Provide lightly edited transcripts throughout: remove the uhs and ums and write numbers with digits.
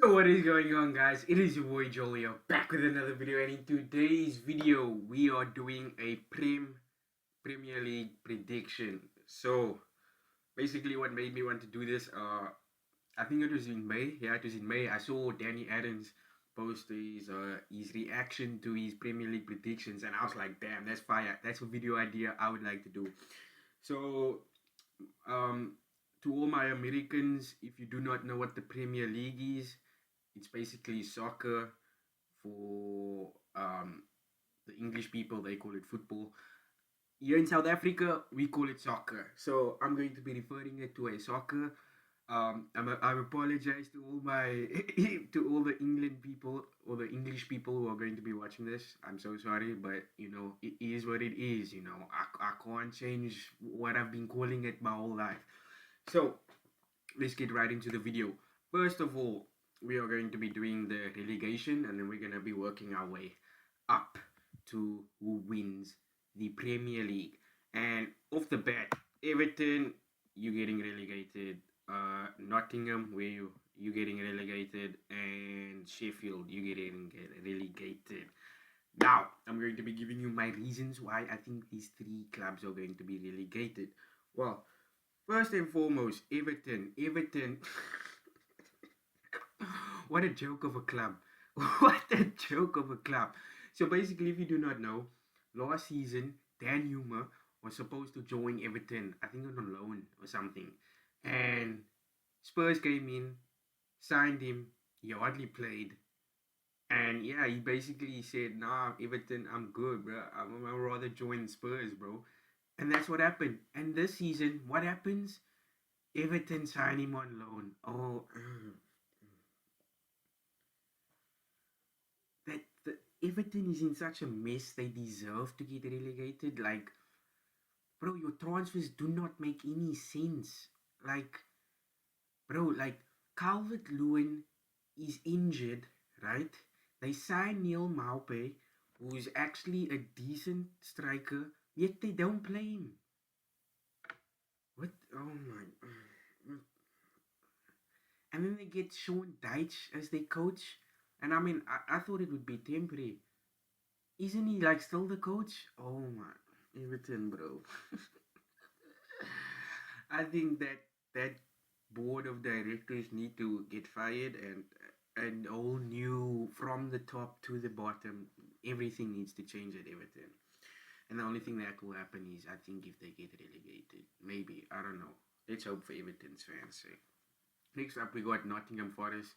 Yo, what is going on, guys? It is your boy Jolio back with another video, and in today's video, we are doing a Premier League prediction. So, basically, what made me want to do this, I think it was in May. Yeah, it was in May. I saw Danny Adams post his reaction to his Premier League predictions, and I was like, damn, that's fire. That's a video idea I would like to do. So, um, to all my Americans, if you do not know what the Premier League is, it's basically soccer for the English people. They call it football. Here in South Africa, we call it soccer. So I'm going to be referring it to a soccer. I apologize to all my to all the England people or the English people who are going to be watching this. I'm so sorry, but it is what it is. I can't change what I've been calling it my whole life. So let's get right into the video. First of all, we are going to be doing the relegation, and then we're going to be working our way up to who wins the Premier League. And off the bat, Everton, you getting relegated. Nottingham, where you getting relegated, and Sheffield, you getting relegated. Now, I'm going to be giving you my reasons why I think these three clubs are going to be relegated. Well, first and foremost, Everton. Everton. What a joke of a club. What a joke of a club. So basically, if you do not know, last season, Dan Humer was supposed to join Everton, I think on loan or something. And Spurs came in, signed him, he hardly played. And yeah, he basically said, nah, Everton, I'm good, bro. I'd rather join Spurs, bro. And that's what happened. And this season, what happens? Everton sign him on loan. Oh, that the Everton is in such a mess. They deserve to get relegated. Like, bro, your transfers do not make any sense. Like, bro, like Calvert Lewin is injured, right? They sign Neil Maupay, who's actually a decent striker, yet they don't play him. What? Oh my. And then they get Sean Dyche as their coach. And I mean, I thought it would be temporary. Isn't he like still the coach? Oh my, Everton, bro. I think that board of directors need to get fired and all new from the top to the bottom. Everything needs to change at Everton. And the only thing that will happen is I think if they get relegated, maybe I don't know. Let's hope for Everton's fans' sake. Next up, we got Nottingham Forest.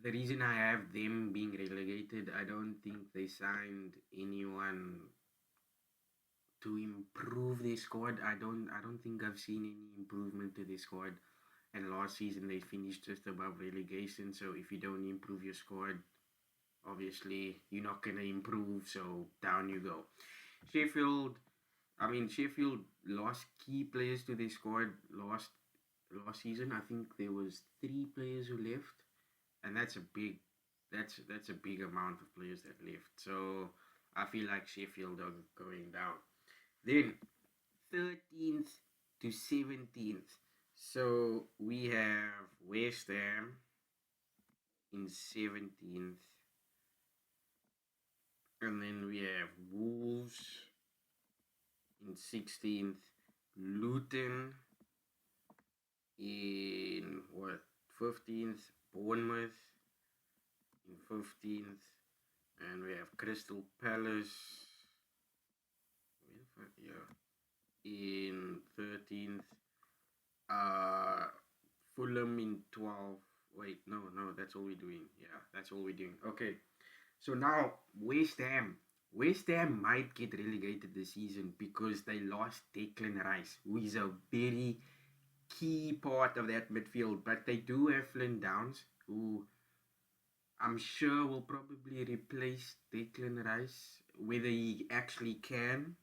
The reason I have them being relegated, I don't think they signed anyone to improve their squad. I don't think I've seen any improvement to their squad. And last season they finished just above relegation. So if you don't improve your squad, obviously you're not gonna improve. So down you go. Sheffield. Sheffield lost key players to their squad last season. I think there was 3 players who left, and that's a big amount of players that left. So I feel like Sheffield are going down. Then 13th to 17th. So we have West Ham in 17th, and then we have Wolves in 16th, Luton in what 15th, Bournemouth in 15th, and we have Crystal Palace yeah in 13th, uh Fulham in 12th. Wait, no, that's all we're doing. Yeah, that's all we're doing. Okay, so now West Ham. West Ham might get relegated this season because they lost Declan Rice, who is a very key part of that midfield. But they do have Flynn Downs, who I'm sure will probably replace Declan Rice. Whether he actually can,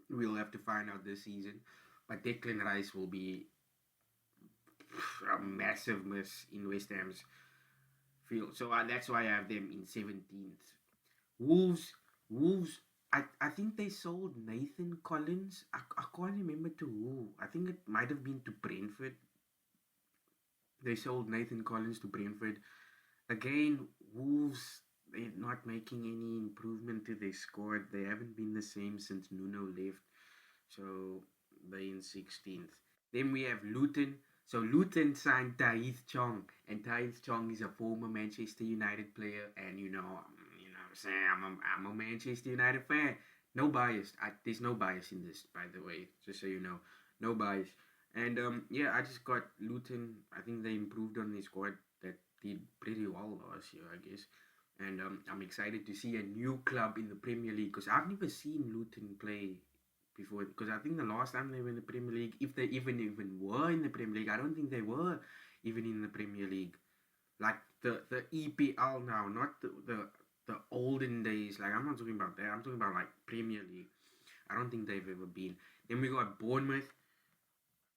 we'll have to find out this season. But Declan Rice will be a massive miss in West Ham's field. So that's why I have them in 17th. Wolves, Wolves. I think they sold Nathan Collins. I can't remember to who. I think it might have been to Brentford. They sold Nathan Collins to Brentford. Again, Wolves, they're not making any improvement to their squad. They haven't been the same since Nuno left. So they're in 16th. Then we have Luton. So Luton signed Taith Chong, and Taith Chong is a former Manchester United player. And I'm saying I'm a Manchester United fan. No bias. There's no bias in this, by the way, just so you know, no bias. And yeah, I just got Luton. I think they improved on their squad. That did pretty well last year, I guess. And I'm excited to see a new club in the Premier League because I've never seen Luton play before. Because I think the last time they were in the Premier League, if they even were in the Premier League, I don't think they were even in the Premier League. Like the EPL now, not the olden days. Like I'm not talking about that. I'm talking about like Premier League. I don't think they've ever been. Then we got Bournemouth.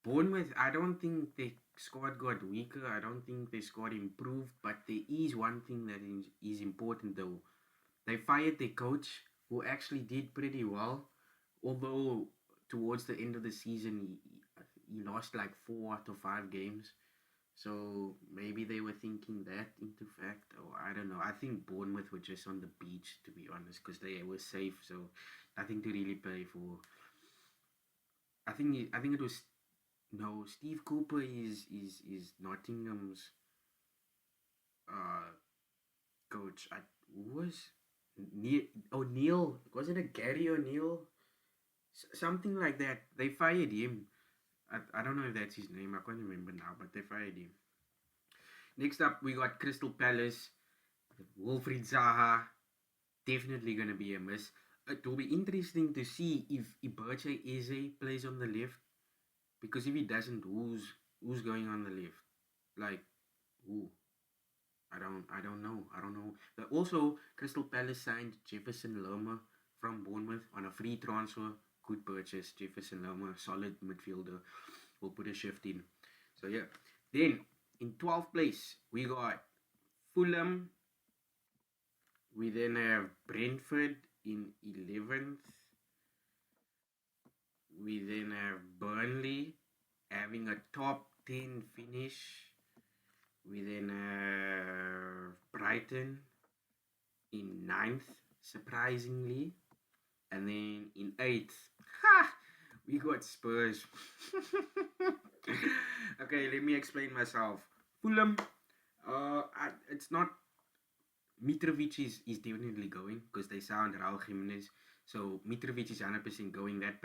Bournemouth, I don't think their squad got weaker. I don't think their squad improved. But there is one thing that is important though. They fired their coach, who actually did pretty well. Although towards the end of the season, he lost like 4 out of 5 games. So maybe they were thinking that into fact, or I don't know. I think Bournemouth were just on the beach, to be honest, because they were safe. So nothing to really play for. I think it was no Steve Cooper is Nottingham's uh coach. Who was Neil O'Neill? Was it a Gary O'Neill? Something like that. They fired him. I don't know if that's his name. I can't remember now, but they fired him. Next up, we got Crystal Palace. Wilfried Zaha. Definitely going to be a miss. It will be interesting to see if Iberche Eze plays on the left. Because if he doesn't, who's going on the left? Like, who? I don't know. I don't know. But also, Crystal Palace signed Jefferson Lerma from Bournemouth on a free transfer. Good purchase. Jefferson Lerma, solid midfielder. Will put a shift in. So yeah. Then in 12th place we got Fulham. We then have Brentford in 11th. We then have Burnley having a top 10 finish. We then have Brighton in 9th, surprisingly. And then in 8th, we got Spurs. Okay, let me explain myself. Fulham, it's not. Mitrovic is definitely going because they signed Raul Jimenez. So Mitrovic is 100% going. That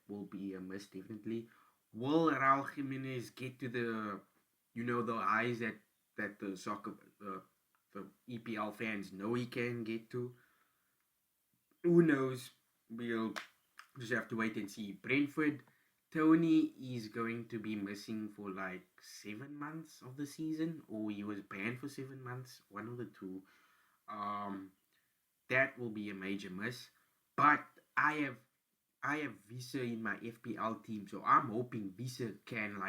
will be a miss definitely. Will Raul Jimenez get to the highs that the soccer the EPL fans know he can get to? Who knows? We'll just have to wait and see. Brentford, Tony is going to be missing for like 7 months of the season, or he was banned for 7 months. One of the two. Um, that will be a major miss. But I have I have Visa in my FPL team, so I'm hoping Visa can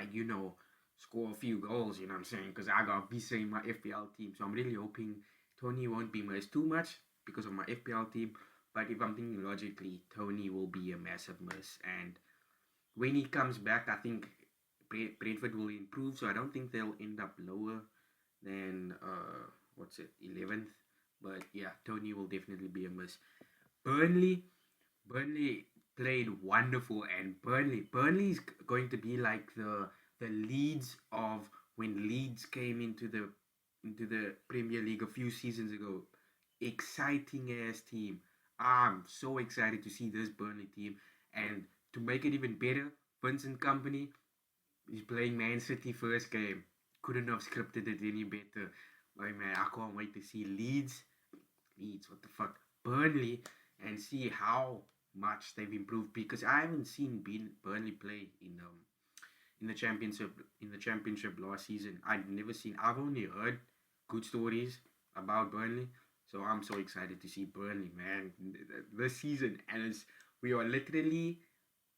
score a few goals. You know what I'm saying? Because I got Visa in my FPL team, so I'm really hoping Tony won't be missed too much because of my FPL team. But if I'm thinking logically, Tony will be a massive miss, and when he comes back, I think Brentford will improve. So I don't think they'll end up lower than 11th. But yeah, Tony will definitely be a miss. Burnley, Burnley played wonderful, and Burnley is going to be like the Leeds of when Leeds came into the Premier League a few seasons ago. Exciting ass team. I'm so excited to see this Burnley team, and to make it even better, Vincent Company is playing Man City first game. Couldn't have scripted it any better. Like man, I can't wait to see Leeds, what the fuck, Burnley, and see how much they've improved because I haven't seen Burnley play in the championship last season. I've only heard good stories about Burnley, so I'm so excited to see Burnley, man, this season, and we are literally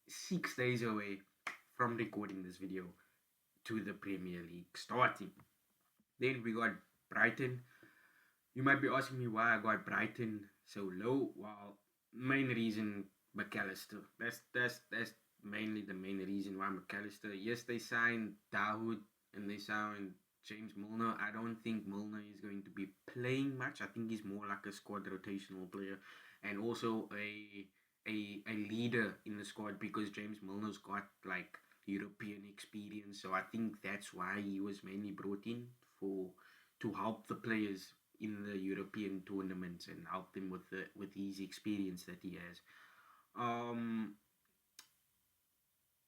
6 days away from recording this video to the Premier League starting. Then we got Brighton. You might be asking me why I got Brighton so low. Well, main reason McAllister. That's mainly the main reason why McAllister. Yes, they signed Dahoud and they signed James Milner. I don't think Milner is going to be playing much. I think he's more like a squad rotational player, and also a leader in the squad because James Milner's got like European experience. So I think that's why he was mainly brought in for to help the players in the European tournaments and help them with his experience that he has. Um,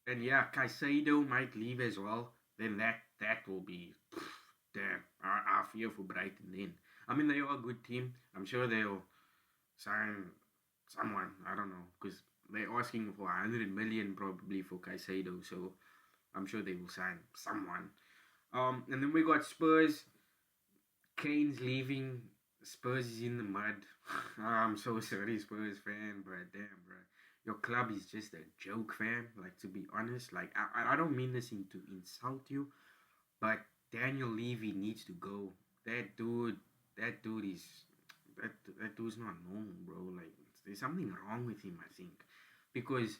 and yeah, Caicedo might leave as well. Then that will be damn. I fear for Brighton then. I mean, they are a good team. I'm sure they'll sign someone. I don't know because they're asking for 100 million probably for Caicedo. So I'm sure they will sign someone. And then we got Spurs. Kane's leaving. Spurs is in the mud. I'm so sorry, Spurs fan, but damn, bro. Your club is just a joke, fam. Like, to be honest, like, I don't mean this to insult you, but Daniel Levy needs to go. That dude, that dude is, that dude's not normal, bro. Like, there's something wrong with him, I think. Because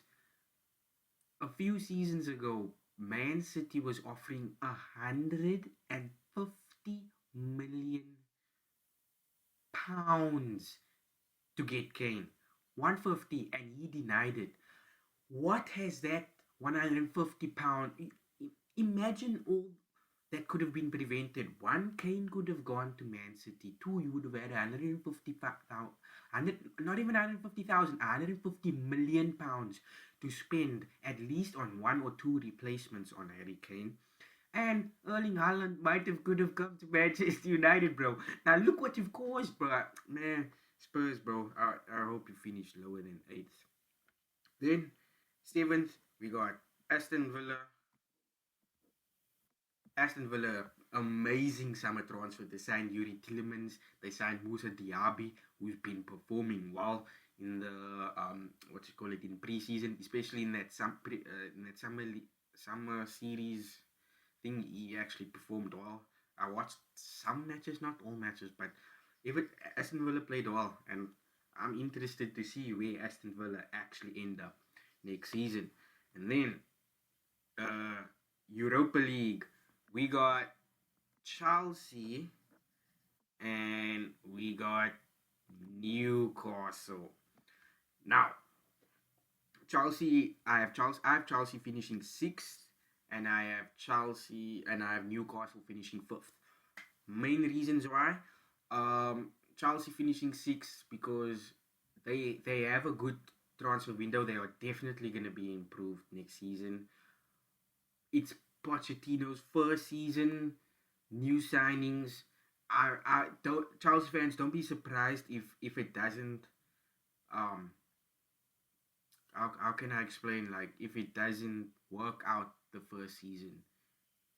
a few seasons ago, Man City was offering 150 million pounds to get Kane. 150 and he denied it. What has that 150 pound imagine all that could have been prevented. One, Kane could have gone to Man City. Two, you would have had 150,000, not even 150,000, 150 million pounds to spend at least on one or two replacements on Harry Kane. And Erling Haaland could have come to Manchester United, bro. Now look what you've caused, bro. Man, Spurs, bro. I hope you finish lower than 8th. Then 7th, we got Aston Villa. Aston Villa, amazing summer transfer. They signed Yuri Tillemans. They signed Musa Diaby, who's been performing well in the what you call it in preseason, especially in that summer series thing. He actually performed well. I watched some matches, not all matches, but Aston Villa played well, and I'm interested to see where Aston Villa actually end up next season. And then uh, Europa League, we got Chelsea and we got Newcastle. Now, I have Chelsea finishing 6th, and I have Newcastle finishing 5th. Main reasons why, Chelsea finishing 6th because they have a good transfer window. They are definitely going to be improved next season. It's Pochettino's first season, new signings. I don't, Chelsea fans, don't be surprised if it doesn't how can I explain, like, if it doesn't work out the first season.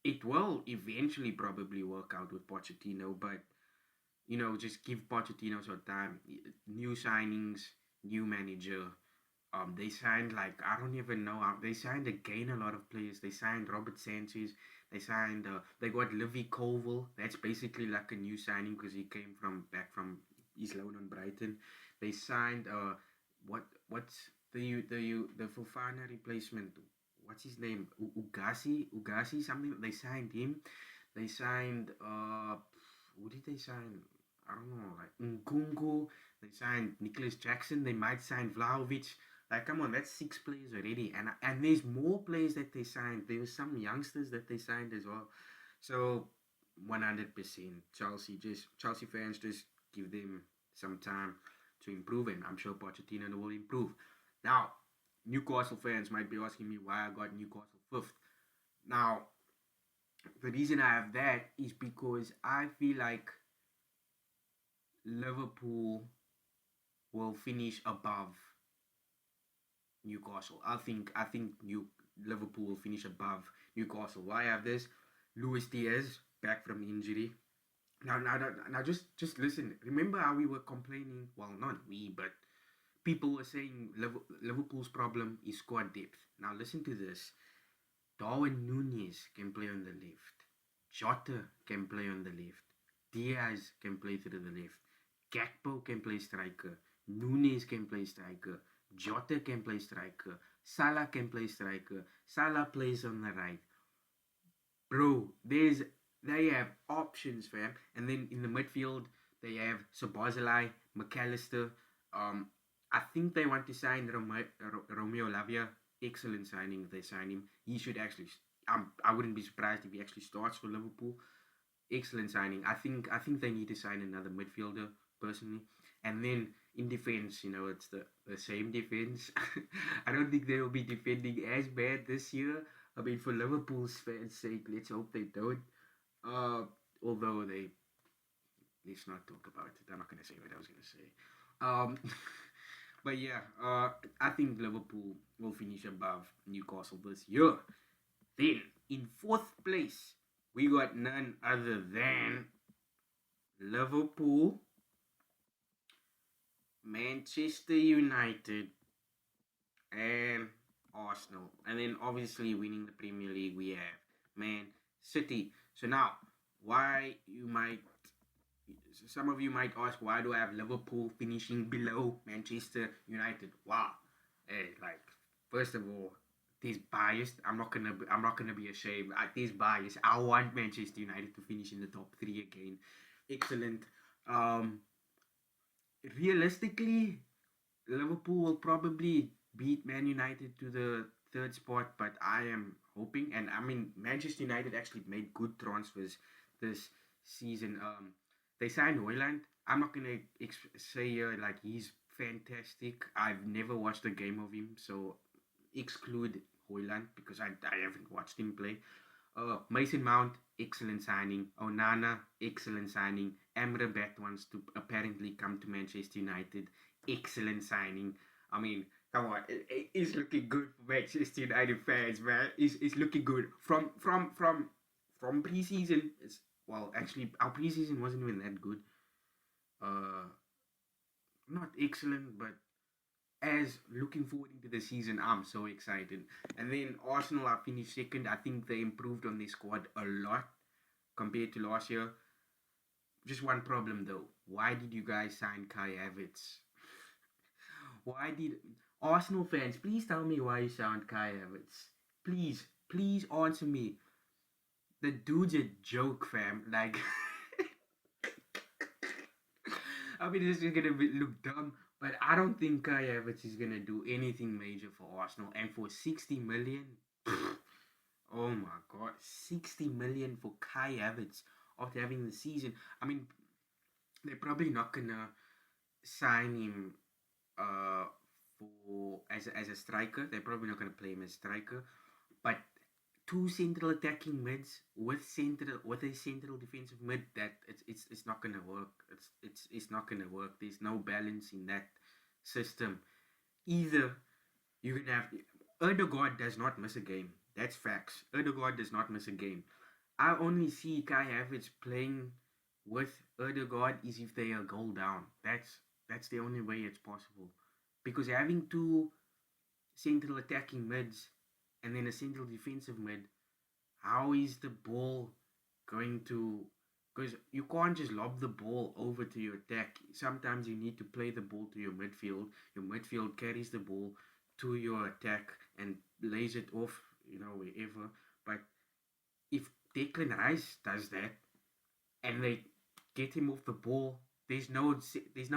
It will eventually probably work out with Pochettino, but just give Pochettino some time. New signings, new manager. They signed, like, I don't even know how they signed again a lot of players. They signed Robert Sanchez. They got Livy Colville. That's basically like a new signing because he came back from his loan on Brighton. They signed what's the Fofana replacement? What's his name? Ugasi something. They signed him. They signed who did they sign? I don't know, like Nkunku. They signed Nicholas Jackson. They might sign Vlahovic. Like, come on, that's 6 players already, and there's more players that they signed. There was some youngsters that they signed as well. So 100% Chelsea fans, just give them some time to improve, and I'm sure Pochettino will improve. Now, Newcastle fans might be asking me why I got Newcastle 5th. Now, the reason I have that is because I feel like Liverpool will finish above Newcastle. I think Liverpool will finish above Newcastle. Why I have this? Luis Diaz back from injury. Now, just listen. Remember how we were complaining? Well, not we, but people were saying Liverpool's problem is squad depth. Now, listen to this. Darwin Nunez can play on the left. Jota can play on the left. Diaz can play through the left. Gakpo can play striker. Nunez can play striker. Jota can play striker. Salah can play striker. Salah plays on the right. bro, they have options, fam. And then in the midfield, they have Sabazalai, McAllister. I think they want to sign Romeo Lavia. Excellent signing. They sign him. He should actually. I wouldn't be surprised if he actually starts for Liverpool. Excellent signing. I think they need to sign another midfielder personally. And then in defense, it's the same defense. I don't think they will be defending as bad this year. I mean, for Liverpool's fans' sake, let's hope they don't. Although let's not talk about it. I'm not gonna say what I was gonna say. Um, but yeah, I think Liverpool will finish above Newcastle this year. Then in fourth place, we got none other than Liverpool, Manchester United, and Arsenal. And then obviously winning the Premier League, we have Man City. So now, some of you might ask, why do I have Liverpool finishing below Manchester United? Wow. Hey, first of all, this biased. I'm not gonna be ashamed. This bias. I want Manchester United to finish in the top 3 again. Excellent. Realistically, Liverpool will probably beat Man United to the 3rd spot, but I am hoping, and I mean, Manchester United actually made good transfers this season. They signed Højlund. I'm not gonna say he's fantastic. I've never watched a game of him, so exclude Højlund because I haven't watched him play. Mason Mount, excellent signing. Onana, excellent signing. Amrabat wants to apparently come to Manchester United. Excellent signing. I mean, come on, it's looking good for Manchester United fans, man. It's looking good from preseason. Actually, our preseason wasn't even that good. Not excellent, but as looking forward into the season, I'm so excited. And then Arsenal are finished second. I think they improved on their squad a lot compared to last year. Just one problem though. Why did you guys sign Kai Havertz? Why did Arsenal fans please tell me why you signed Kai Havertz? Please answer me. The dude's a joke, fam. I mean, this is gonna look dumb, but I don't think Kai Havertz is gonna do anything major for Arsenal. And for 60 million, oh my god, 60 million for Kai Havertz after having the season. I mean, they're probably not gonna sign him as a striker. They're probably not gonna play him as striker, but 2 central attacking mids with a central defensive mid, that it's not gonna work. It's not gonna work. There's no balance in that system. Either you're gonna have Ødegaard does not miss a game. That's facts. Ødegaard does not miss a game. I only see Kai Havertz playing with Ødegaard is if they are goal down. That's the only way it's possible. Because having 2 central attacking mids and then a central defensive mid, how is the ball going to... Because you can't just lob the ball over to your attack. Sometimes you need to play the ball to your midfield. Your midfield carries the ball to your attack and lays it off, wherever. But if Declan Rice does that and they get him off the ball, there's no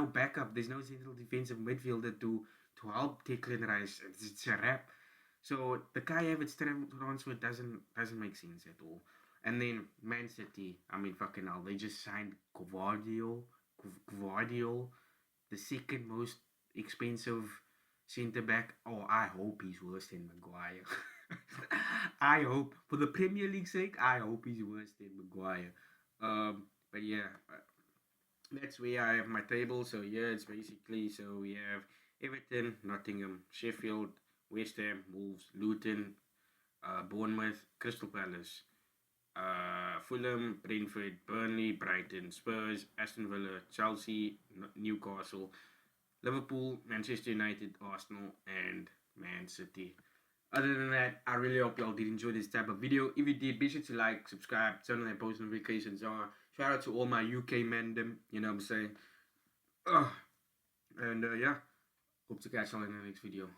backup. There's no central defensive midfielder to help Declan Rice. It's a wrap. So the Kai Havertz transfer doesn't make sense at all. And then Man City, I mean, fucking hell, they just signed Gvardiol, the second most expensive centre back. Oh, I hope he's worse than Maguire. I hope, for the Premier League sake, I hope he's worse than Maguire. But yeah, that's where I have my table. So yeah, it's basically, so we have Everton, Nottingham, Sheffield, West Ham, Wolves, Luton, Bournemouth, Crystal Palace, Fulham, Brentford, Burnley, Brighton, Spurs, Aston Villa, Chelsea, Newcastle, Liverpool, Manchester United, Arsenal, and Man City. Other than that, I really hope y'all did enjoy this type of video. If you did, be sure to like, subscribe, turn on the post notifications on. Shout out to all my UK mandem, you know what I'm saying? And yeah, hope to catch y'all in the next video.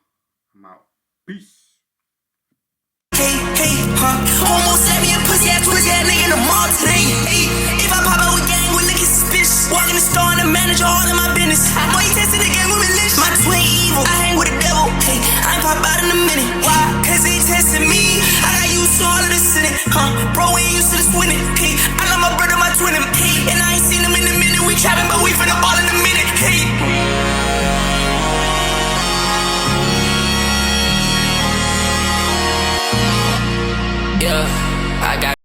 I'm out. Peace. Hey, hey, huh? Almost every pussy in the mall today. Hey, if I pop out with gang, we looking suspicious. Walk in the store and the manager all in my business. Boy, you tested the game, we religious. My twin evil, I hang with the devil. Hey, I ain't pop out in a minute. Why? Cause he tested me. I got used to all of this in it. Bro, we ain't used to this winning.